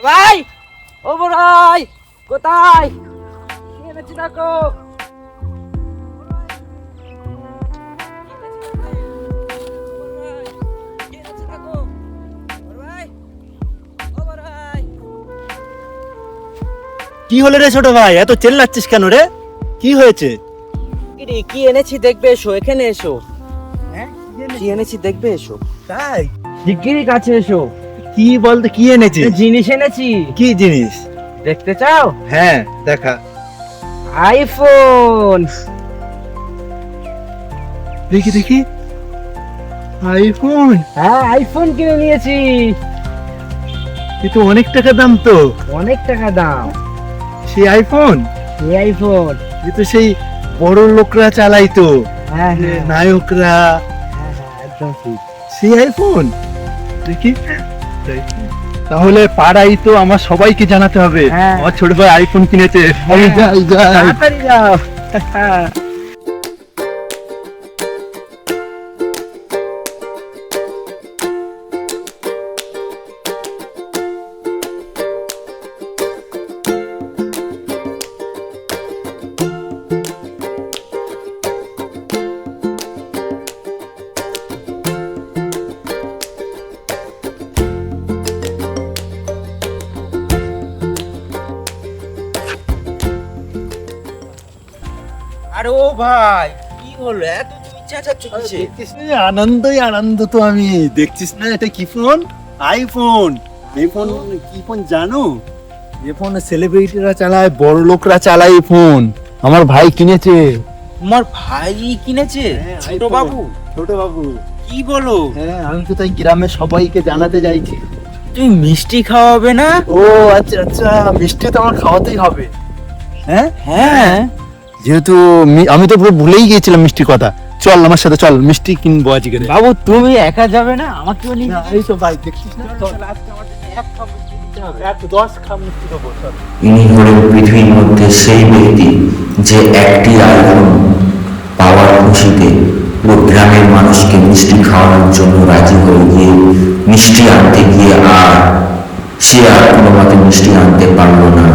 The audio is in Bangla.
ভাই, ও বড় ভাই, কোথায়? কি এনেছি দেখো। কি হলো রে ছোট ভাই, এত চেল্লাচ্ছিস কেন রে? কি হয়েছে? কি এনেছি দেখবে, এসো এখানে এসো। কি এনেছি দেখবে, এসো। তাই? শিগগিরই কাছে এসো। কি বলতে, কি এনেছিস? জিনিস এনেছি, কি জিনিস? দেখতে চাও? হ্যাঁ, দেখা। আইফোন। দেখি দেখি। আইফোন? হ্যাঁ, আইফোন কিনে নিয়েছি। এ তো অনেক টাকা দাম তো। অনেক টাকা দাম। সেই আইফোন? এই আইফোন। এ তো সেই বড় লোকরা চালাই তো, হ্যাঁ যে হ্যাঁ নায়করা। হ্যাঁ, একদম ঠিক। সেই আইফোন দেখি। তাহলে পাড়াই তো আমার সবাইকে জানাতে হবে হ্যাঁ। আমার ছোট ভাই আইফোন কিনেছে। আমি যাই যাই। তাড়াতাড়ি যাও। আরে ও ভাই, কি হলো, এত তুমি চেঁচাচ্ছ কিসে? দেখছিস না, আনন্দই আনন্দ তো। আমি দেখছিস না, এটা কি ফোন? আইফোন। এই ফোন কি ফোন জানো? এই ফোন সেলিব্রিটিরা চালায়, বড় লোকরা চালায় এই ফোন। আমার ভাই কিনেছে। তোমার ভাই কিনেছে? ছোট iPhone। বাবু? ছোট বাবু। কি বলো? হ্যাঁ, আমি তো তাই গ্রামের সবাইকে জানাতে চাইছি। তুমি মিষ্টি খাওয়াবে না? ও আচ্ছা আচ্ছা, মিষ্টি তো আমার খাওয়াতেই হবে। হ্যাঁ, হ্যাঁ। যেহেতু আমি তো পুরো ভুলেই গিয়েছিলাম মিষ্টির কথা। চল আমার সাথে, চল মিষ্টি কিনবো আজকে। বাবু, তুমি একা যাবে না? আমাকেও নিয়ে না, এই তো ভাই দেখছিস না, চল। আজকে আমার জন্য এক কাপ মিষ্টি দিতে হবে। 10 খাম মিষ্টি খাবো, চল। ইনি হলেন পৃথিবীর মধ্যে সেই ব্যক্তি যে একটি আইফোন পাওয়ার খুশিতে পুরো গ্রামের মানুষকে মিষ্টি খাওয়ানোর জন্য রাজি হয়ে গিয়ে মিষ্টি আনতে গিয়ে সে আর কোনো মতে মিষ্টি আনতে পারলো না।